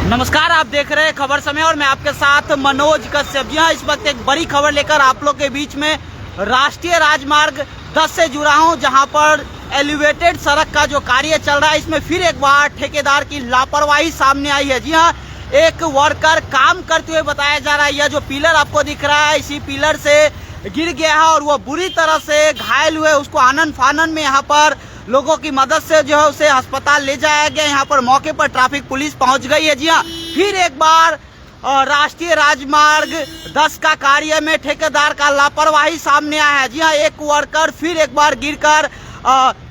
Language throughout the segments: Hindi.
नमस्कार, आप देख रहे हैं खबर समय और मैं आपके साथ मनोज कश्यप। जी हाँ, इस वक्त एक बड़ी खबर लेकर आप लोग के बीच में राष्ट्रीय राजमार्ग 10 से जुड़ा हूँ, जहां पर एलिवेटेड सड़क का जो कार्य चल रहा है, इसमें फिर एक बार ठेकेदार की लापरवाही सामने आई है। जी हाँ, एक वर्कर काम करते हुए बताया जा रहा है। यह जो पिलर आपको दिख रहा है, इसी पिलर से गिर गया है और वो बुरी तरह से घायल हुए। उसको आनन फानन में यहाँ पर लोगों की मदद से जो है उसे अस्पताल ले जाया गया। यहाँ पर मौके पर ट्रैफिक पुलिस पहुंच गई है। जी हाँ, फिर एक बार राष्ट्रीय राजमार्ग 10 का कार्य में ठेकेदार का लापरवाही सामने आया है। जी हाँ, एक वर्कर फिर एक बार गिरकर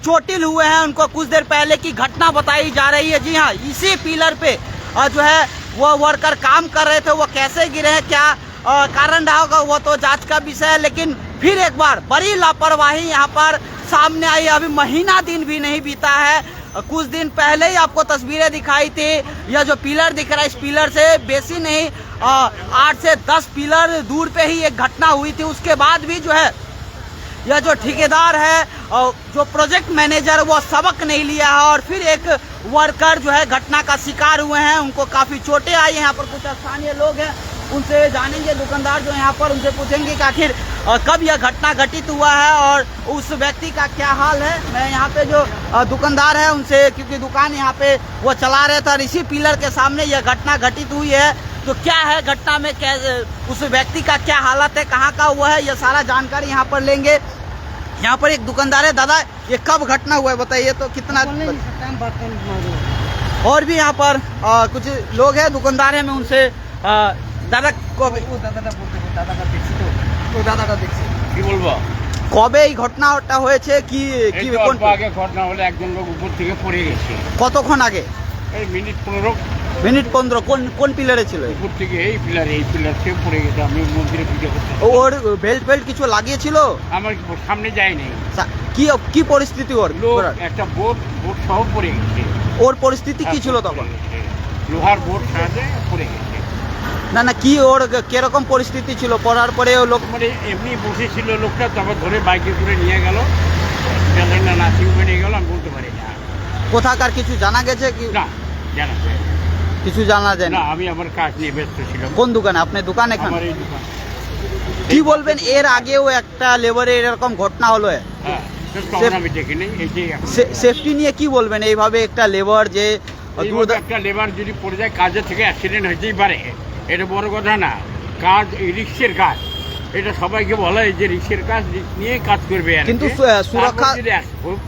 चोटिल हुए हैं। उनको कुछ देर पहले की घटना बताई जा रही है। जी हाँ, इसी पिलर पे जो है वो वर्कर काम कर रहे थे। वो कैसे गिरे हैं, क्या कारण रहा होगा, वो तो जांच का विषय है। लेकिन फिर एक बार बड़ी लापरवाही यहाँ पर सामने आई। अभी महीना दिन भी नहीं बीता है, कुछ दिन पहले ही आपको तस्वीरें दिखाई थी। यह जो पिलर दिख रहा है, इस पिलर से बेसी नहीं 8 से 10 पिलर दूर पे ही एक घटना हुई थी। उसके बाद भी जो है यह जो ठेकेदार है, जो प्रोजेक्ट मैनेजर, वो सबक नहीं लिया है और फिर एक वर्कर जो है घटना का शिकार हुए हैं। उनको काफ़ी चोटें आई हैं। यहाँ पर कुछ स्थानीय लोग हैं, उनसे जानेंगे, दुकानदार जो यहाँ पर, उनसे पूछेंगे कि आखिर कब यह घटना घटित हुआ है और उस व्यक्ति का क्या हाल है। मैं यहाँ पे जो दुकानदार है उनसे, क्योंकि दुकान यहाँ पे वो चला रहे थे और इसी पिलर के सामने यह घटना घटित हुई है, तो क्या है घटना में, क्या उस व्यक्ति का क्या हालत है, कहाँ का हुआ है, यह सारा जानकारी यहाँ पर लेंगे। यहाँ पर एक दुकानदार है। दादा, ये कब घटना हुआ है बताइए तो। कितना और भी यहाँ पर कुछ लोग हैं, दुकानदार है, मैं उनसे दादा কি বলবো, কবে এই ঘটনাটা হয়েছে, কি কি আগে ঘটনা হলে একজন লোক উপর থেকে পড়ে গেছে। কতক্ষণ আগে? এই মিনিট 15। মিনিট 15। কোন কোন পিলারে ছিল? উপর থেকে এই পিলার থেকে পড়ে গেছে। আমি মন্দিরে পূজা করতে। ওর বেল্ট ফেল্ট কিছু লাগিয়েছিল? আমার সামনে যায় নাই। কি কি পরিস্থিতি ওর? একটা বোট সহ পড়ে গেছে। ওর পরিস্থিতি কি ছিল তখন? লোহার বোট সাথে পড়ে গেছে। না না, কি ওর কিরকম পরিস্থিতি ছিল পড়ার পরে? ও লোক মানে এমনি বসেছিল লোকটা, তারপর ধরে বাইকে করে নিয়ে গেল, না নার্সিং হোমে নিয়ে গেল। আমি বলতে পারি না কোথাকার, কিছু জানা গেছে কি? না, জানা যায় কিছু জানা যায় না। আমি আমার কাজ নিয়ে ব্যস্ত ছিলাম। কোন দোকানে? আপনার দোকান এখানে? আমার এই দোকান। কি বলবেন, এর আগেও একটা লেবারের এরকম ঘটনা হলো? হ্যাঁ, আমি দেখিনি। সেফটি নিয়ে কি বলবেন? এইভাবে একটা লেবার যে একটা লেবার যদি পড়ে যায়, কাজে থেকে অ্যাক্সিডেন্ট হইতেই পারে, এটা বড় কথা না। কাজ রিস্কের কাজ, এটা সবাইকে বলা হয় যে রিস্কের কাজ, রিস্ক নিয়ে কাজ করবে। কিন্তু সুরক্ষা যদি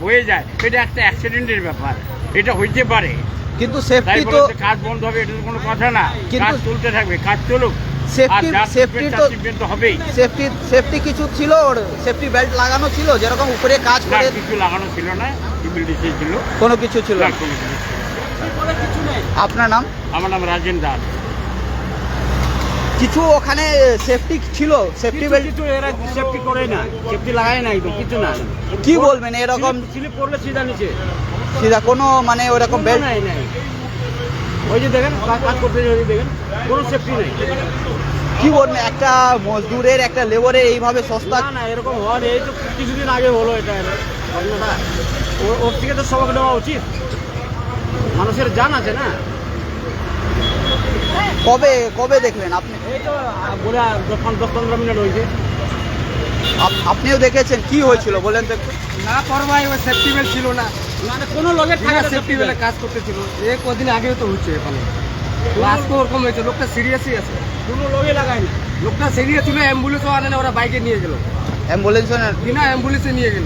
হয়ে যায়, এটা একটা অ্যাক্সিডেন্টের ব্যাপার, এটা হইতে পারে। কিন্তু সেফটি তো, কাজ বন্ধ হবে এটা কোনো কথা না। কাজ চলতে থাকবে, কাজ চলুক। সেফটি কিছু ছিল? ওর সেফটি বেল্ট লাগানো ছিল? যেরকম উপরে কাজ করে কিছু লাগানো ছিল না, ছিল কোনো কিছু ছিল না। আপনার নাম? আমার নাম রাজেন দাস। কিছু ওখানে সেফটি ছিল? সেফটি বেল্ট কিছু এরা সেফটি করে না, সেফটি লাগায় না, একদম কিছু না। কি বলবেন, এরকম স্লিপ করলে সিধা নিচে, সিধা কোনো মানে ওরকম বেল্ট নাই? ওই যে দেখেন কাজ করতে দেখেন, কোনো সেফটি নেই। কি বলবেন, একটা মজদুরের, একটা লেবারের এইভাবে সস্তা? না, এরকম হওয়ার এই তো কিছুদিন আগে হলো এটা। ওর থেকে তো সবক নেওয়া উচিত, মানুষের জান আছে না। কবে কবে দেখলেন আপনি? এই তো বলে 10-15 মিনিট হয়েছে। আপনিও দেখেছেন? কি হয়েছিল বলেন তো একটু। না পরবাই, ওই সেফটি বেল্ট ছিল না, মানে কোনো লোকের থাকে সেফটি বেল্টে কাজ করতেছিল। এই কদিন আগেও তো হচ্ছে এখানে, আজকে ওরকম হয়েছে। লোকটা সিরিয়াসই আছে, কোনো লোকে লাগায়নি। লোকটা সিরিয়াস ছিল, অ্যাম্বুলেন্সও আনে না, ওরা বাইকে নিয়ে গেল। অ্যাম্বুলেন্স বিনা অ্যাম্বুলেন্সে নিয়ে গেল,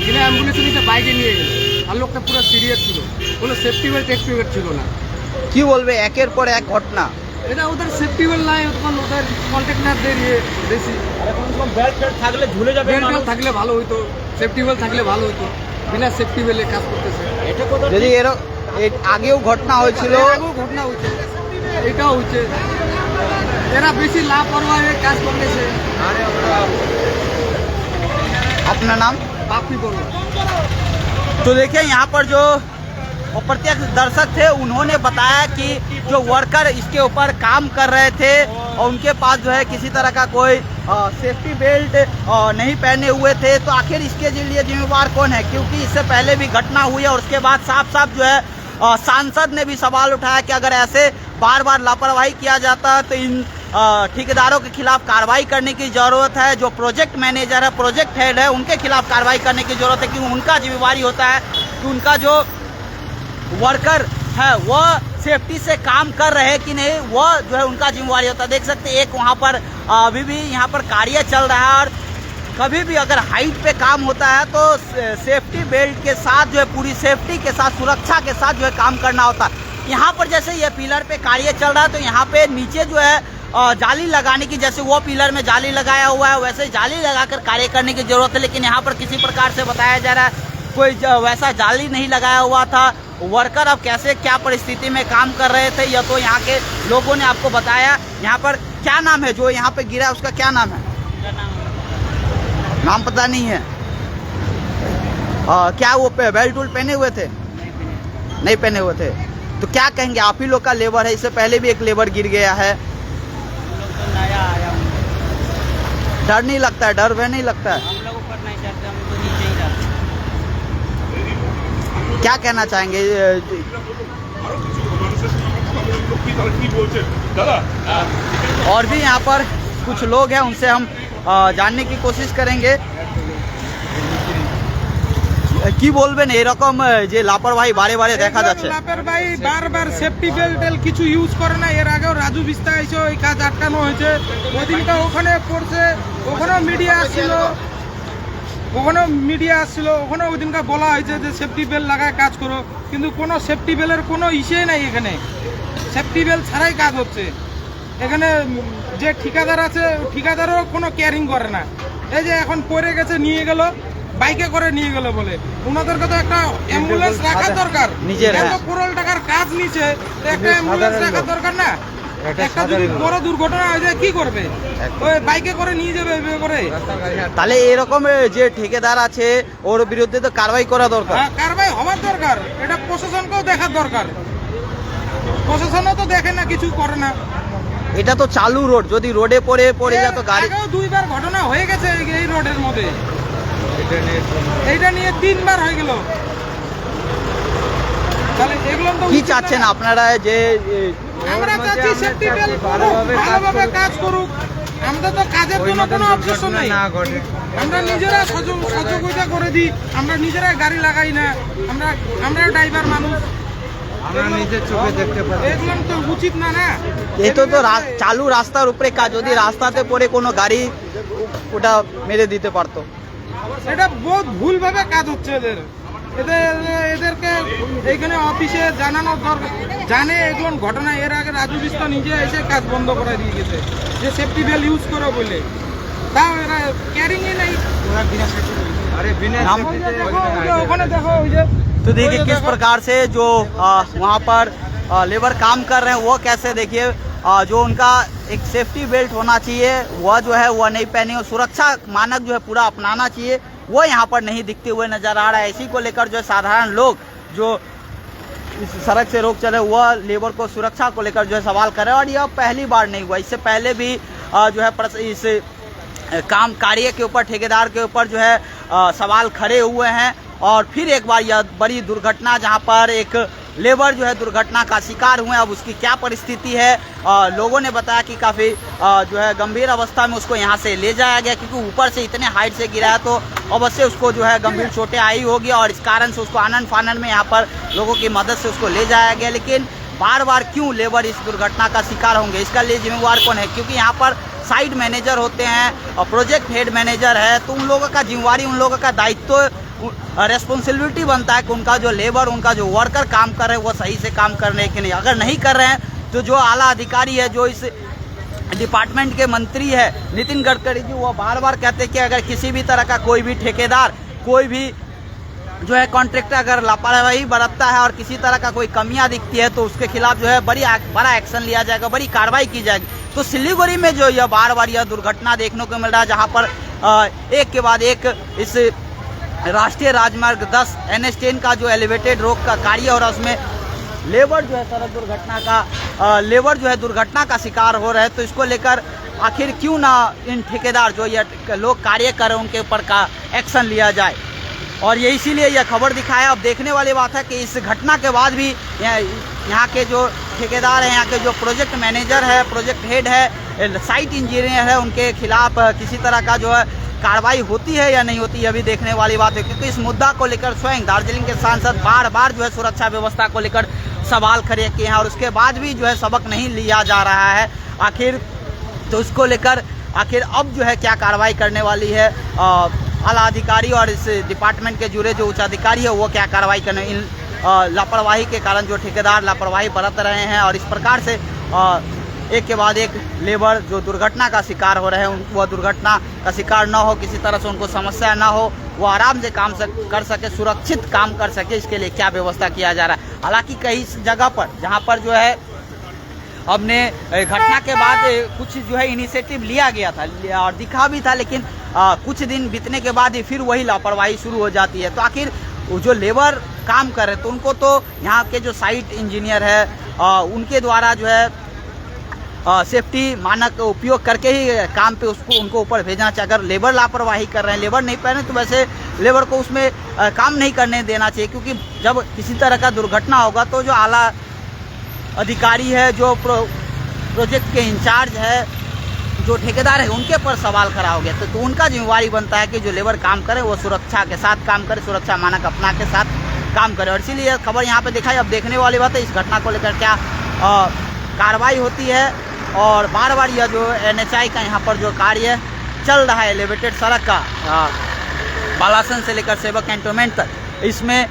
বিনা অ্যাম্বুলেন্সে নিয়ে বাইকে নিয়ে গেল। আর লোকটা পুরো সিরিয়াস ছিল, কোনো সেফটি বেল্ট ছিল না। কি বলবে, একের পর এক ঘটনা। এটা ওদের সেফটি বেল্ট নাই, তখন ওদের কন্ট্রাক্টরদের বেশি। বেল্ট থাকলে ঝুলে যাবে, বেল্ট থাকলে ভালো হইতো, সেফটি বেল্ট থাকলে ভালো হইতো। বিনা সেফটি বেল্টে কাজ করতেছে। যদি আগেও ঘটনা হয়েছিল, ঘটনা হচ্ছে, এটাও হচ্ছে। এরা বেশি লাপরওয়াহি কাজ করতেছে। আপনার নাম? বাপি বড়ুয়া। तो देखिए, यहाँ पर जो अप्रत्यक्ष दर्शक थे, उन्होंने बताया कि जो वर्कर इसके ऊपर काम कर रहे थे और उनके पास जो है किसी तरह का कोई सेफ्टी बेल्ट नहीं पहने हुए थे। तो आखिर इसके लिए जिम्मेवार कौन है, क्योंकि इससे पहले भी घटना हुई है और उसके बाद साफ साफ जो है सांसद ने भी सवाल उठाया कि अगर ऐसे बार बार लापरवाही किया जाता है तो इन ठेकेदारों के खिलाफ कार्रवाई करने की जरूरत है। जो प्रोजेक्ट मैनेजर है, प्रोजेक्ट हेड है, उनके खिलाफ कार्रवाई करने की जरूरत है, क्योंकि उनका जिम्मेवारी होता है कि उनका जो वर्कर है वह सेफ्टी से काम कर रहे हैं कि नहीं, वह जो है उनका जिम्मेवारी होता है। देख सकते हैं एक वहाँ पर अभी भी यहाँ पर कार्य चल रहा है और कभी भी अगर हाइट पे काम होता है तो सेफ्टी बेल्ट के साथ जो है पूरी सेफ्टी के साथ सुरक्षा के साथ जो है काम करना होता है। यहाँ पर जैसे ये पिलर पे कार्य चल रहा है तो यहाँ पे नीचे जो है जाली लगाने की, जैसे वो पिलर में जाली लगाया हुआ है वैसे जाली लगाकर कार्य करने की जरूरत है। लेकिन यहाँ पर किसी प्रकार से बताया जा रहा है कोई वैसा जाली नहीं लगाया हुआ था। वर्कर अब कैसे क्या परिस्थिति में काम कर रहे थे यह तो यहाँ के लोगों ने आपको बताया। यहाँ पर क्या नाम है जो यहाँ पे गिरा है, उसका क्या नाम है? नाम पता नहीं है। क्या वो बेल्ट उल्ट पहने हुए थे? नहीं पहने हुए थे। तो क्या कहेंगे, आप ही लोग का लेबर है, इससे पहले भी एक लेबर गिर गया है। नया आया हूँ। डर नहीं लगता है? डर वह नहीं लगता है? हम लोग ऊपर नहीं चढ़ते, हम तो नीचे ही रहते। क्या कहना चाहेंगे? और भी यहाँ पर कुछ लोग हैं, उनसे हम जानने की कोशिश करेंगे। কি বলবেন এরকম যে লাপরবাহি বারে বারে দেখা যাচ্ছে? লাপরবাহি বারবার সেফটি বেল্ট কিছু ইউজ করে না। এর আগেও রাজু বিস্তা এসে ওই কাজ আটকানো হয়েছে। ওদিনটা ওখানে পড়ছে, ওখানেও মিডিয়া আসছিল, ওখানে ওই দিনটা বলা হয়েছে যে সেফটি বেল্ট লাগায় কাজ করো, কিন্তু কোনো সেফটি বেল্টের কোনো ইসে নাই। এখানে সেফটি বেল্ট ছাড়াই কাজ হচ্ছে। এখানে যে ঠিকাদার আছে ঠিকাদারও কোনো কেয়ারিং করে না। এই যে এখন পড়ে গেছে, নিয়ে গেল বাইকে করে নিয়ে গেল বলে। ওনাদেরকে তো একটা অ্যাম্বুলেন্স রাখা দরকার। এত করোড় টাকার কাজ নিচে একটা অ্যাম্বুলেন্স রাখা দরকার না? একটা যদি বড় দুর্ঘটনা হয়ে যায় কি করবে? ওই বাইকে করে নিয়ে যাবে করে। তাহলে এরকম যে ঠিকাদার আছে ওর বিরুদ্ধে তো কারবাই করা দরকার। কারবাই হওয়ার দরকার। এটা প্রশাসনকেও দেখার দরকার। প্রশাসনও তো দেখে না, কিছু করে না। এটা তো চালু রোড, যদি রোডে পড়ে যায় তো গাড়ি। আগেও দুইবার ঘটনা হয়ে গেছে এই রোডের মধ্যে। এইটা নিয়ে 3 বার হয়ে গেল। তাহলে এগুলো তো কি চাচ্ছেন আপনারা? যে আমরা চাচ্ছি সেফটি বেল্ট ভালোভাবে কাজ করুক। আমাদের তো কাজের জন্য কোনো অবজেকশন নেই। আমরা নিজেরা সহযোগিতা করে দিই, আমরা নিজেরা গাড়ি লাগাই না। আমরা ড্রাইভার মানুষ, আমরা নিজের চোখে দেখতে পাই। এগুলো তো উচিত না। না এই তো চালু রাস্তার উপরে কাজ, যদি রাস্তাতে পড়ে কোনো গাড়ি ওটা মেরে দিতে পারতো। এটা বহুত ভুলভাবে কাজ হচ্ছে এদেরকে এইখানে অফিসে জানানো দরকার। জানে এগুলো ঘটনা। এর আগে রাজু বিস্তা নিজে এসে কাজ বন্ধ করে দিয়ে গেছে যে সেফটি বেল্ট ইউজ করো বলে। তাও এরা ক্যারিংই নেই। ওখানে দেখো ওই যে। तो देखिए किस प्रकार से जो वहाँ पर लेबर काम कर रहे हैं वो कैसे, देखिए जो उनका एक सेफ्टी बेल्ट होना चाहिए वह जो है वह नहीं पहने, और सुरक्षा मानक जो है पूरा अपनाना चाहिए वो यहाँ पर नहीं दिखते हुए नजर आ रहा है। इसी को लेकर जो है साधारण लोग जो इस सड़क से रोक चले वह लेबर को सुरक्षा को लेकर जो है सवाल कर रहे हैं। और यह पहली बार नहीं हुआ, इससे पहले भी जो है इस काम कार्य के ऊपर ठेकेदार के ऊपर जो है सवाल खड़े हुए हैं। और फिर एक बार यह बड़ी दुर्घटना जहां पर एक लेबर जो है दुर्घटना का शिकार हुए। अब उसकी क्या परिस्थिति है, लोगों ने बताया कि काफ़ी जो है गंभीर अवस्था में उसको यहां से ले जाया गया, क्योंकि ऊपर से इतने हाइट से गिरा है तो अवश्य उसको जो है गंभीर चोटें आई होगी। और इस कारण से उसको आनंद फानन में यहाँ पर लोगों की मदद से उसको ले जाया गया। लेकिन बार बार क्यों लेबर इस दुर्घटना का शिकार होंगे, इसका लिए जिम्मेवार कौन है? क्योंकि यहाँ पर साइड मैनेजर होते हैं और प्रोजेक्ट हेड मैनेजर है, तो उन लोगों का जिम्मेवारी, उन लोगों का दायित्व, रेस्पॉन्सिबिलिटी बनता है कि उनका जो लेबर, उनका जो वर्कर काम कर रहे हैं वो सही से काम कर रहे हैं कि नहीं। अगर नहीं कर रहे हैं तो जो आला अधिकारी है, जो इस डिपार्टमेंट के मंत्री है नितिन गडकरी जी, वो बार बार कहते हैं कि अगर किसी भी तरह का कोई भी ठेकेदार, कोई भी जो है कॉन्ट्रैक्टर अगर लापरवाही बरतता है और किसी तरह का कोई कमियां दिखती है तो उसके खिलाफ जो है बड़ा एक्शन लिया जाएगा, बड़ी कार्रवाई की जाएगी। तो सिलीगुड़ी में जो यह बार बार यह दुर्घटना देखने को मिल रहा है, जहाँ पर एक के बाद एक इस राष्ट्रीय राजमार्ग 10 NH10 का जो एलिवेटेड रोड का कार्य हो रहा है उसमें लेबर जो है सड़क दुर्घटना का शिकार हो रहे हैं। तो इसको लेकर आखिर क्यों ना इन ठेकेदार जो ये लोग कार्य कर रहे हैं उनके ऊपर का एक्शन लिया जाए। और ये इसीलिए यह खबर दिखाया। अब देखने वाली बात है कि इस घटना के बाद भी यहाँ के जो ठेकेदार हैं, यहाँ के जो प्रोजेक्ट मैनेजर है, प्रोजेक्ट हेड है, साइट इंजीनियर है, उनके खिलाफ किसी तरह का जो है कार्रवाई होती है या नहीं होती, यह भी देखने वाली बात है। क्योंकि इस मुद्दा को लेकर स्वयं दार्जिलिंग के सांसद बार बार जो है सुरक्षा व्यवस्था को लेकर सवाल खड़े किए हैं और उसके बाद भी जो है सबक नहीं लिया जा रहा है आखिर। तो उसको लेकर आखिर अब जो है क्या कार्रवाई करने वाली है आला अधिकारी और इस डिपार्टमेंट के जुड़े जो उच्च अधिकारी है वो क्या कार्रवाई करने, इन लापरवाही के कारण जो ठेकेदार लापरवाही बरत रहे हैं और इस प्रकार से एक के बाद एक लेबर जो दुर्घटना का शिकार हो रहे हैं वह दुर्घटना का शिकार ना हो, किसी तरह से उनको समस्या ना हो, वो आराम से काम कर सके, सुरक्षित काम कर सके, इसके लिए क्या व्यवस्था किया जा रहा है। हालांकि कई जगह पर जहां पर जो है हमने घटना के बाद कुछ जो है इनिशिएटिव लिया गया था और दिखा भी था, लेकिन कुछ दिन बीतने के बाद ही फिर वही लापरवाही शुरू हो जाती है। तो आखिर जो लेबर काम कर रहे तो उनको तो यहाँ के जो साइट इंजीनियर है उनके द्वारा जो है सेफ्टी मानक उपयोग करके ही काम पे उनको ऊपर भेजना चाहिए। अगर लेबर लापरवाही कर रहे हैं, लेबर नहीं पहने, तो वैसे लेबर को उसमें काम नहीं करने देना चाहिए। क्योंकि जब किसी तरह का दुर्घटना होगा तो जो आला अधिकारी है, जो प्रोजेक्ट के इंचार्ज है, जो ठेकेदार है, उनके पर सवाल खड़ा हो गया। तो उनका जिम्मेवारी बनता है कि जो लेबर काम करे वो सुरक्षा के साथ काम करे, सुरक्षा मानक अपना के साथ काम करे। और इसीलिए खबर यहाँ पे दिखाई। अब देखने वाली बात है इस घटना को लेकर क्या कार्रवाई होती है। और बार बार यह जो NHAI का यहाँ पर जो कार्य चल रहा है एलिवेटेड सड़क का बालासन से लेकर सेवा कैंटोनमेंट तक, इसमें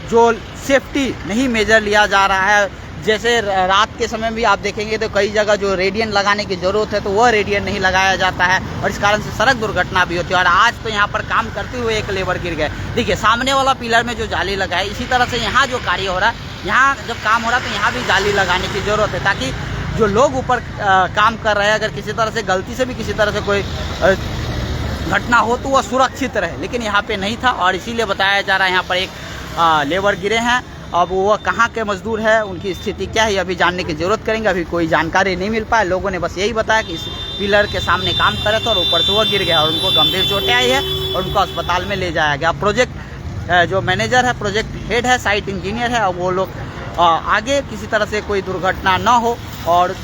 जो सेफ्टी नहीं मेजर लिया जा रहा है। जैसे रात के समय भी आप देखेंगे तो कई जगह जो रेडियन लगाने की ज़रूरत है तो वह रेडियन नहीं लगाया जाता है और इस कारण से सड़क दुर्घटना भी होती है। और आज तो यहाँ पर काम करते हुए एक लेबर गिर गए। देखिए सामने वाला पिलर में जो जाली लगा है, इसी तरह से यहाँ जो कार्य हो रहा है, यहाँ जब काम हो रहा है तो यहाँ भी जाली लगाने की ज़रूरत है, ताकि जो लोग ऊपर काम कर रहे हैं अगर किसी तरह से गलती से भी किसी तरह से कोई घटना हो तो वह सुरक्षित रहे। लेकिन यहाँ पे नहीं था और इसीलिए बताया जा रहा है यहाँ पर एक लेबर गिरे हैं। अब वो कहाँ के मजदूर है, उनकी स्थिति क्या है, अभी जानने की जरूरत करेंगे। अभी कोई जानकारी नहीं मिल पाया। लोगों ने बस यही बताया कि इस पिलर के सामने काम करे थे और ऊपर से वो गिर गया और उनको गंभीर चोटें आई है और उनको अस्पताल में ले जाया गया। प्रोजेक्ट जो मैनेजर है, प्रोजेक्ट हेड है, साइट इंजीनियर है, वो लोग आगे किसी तरह से कोई दुर्घटना न हो और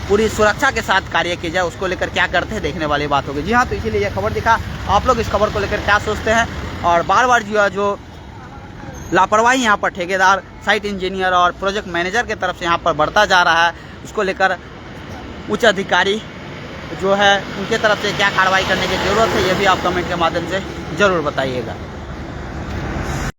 पूरी सुरक्षा के साथ कार्य किया जाए, उसको लेकर क्या करते हैं देखने वाली बात होगी। जी हाँ, तो इसीलिए यह खबर दिखा। आप लोग इस खबर को लेकर क्या सोचते हैं? और बार बार जो लापरवाही यहाँ पर ठेकेदार, साइट इंजीनियर और प्रोजेक्ट मैनेजर की तरफ से यहाँ पर बढ़ता जा रहा है, उसको लेकर उच्च अधिकारी जो है उनके तरफ से क्या कार्रवाई करने की ज़रूरत है, ये भी आप कमेंट के माध्यम से ज़रूर बताइएगा।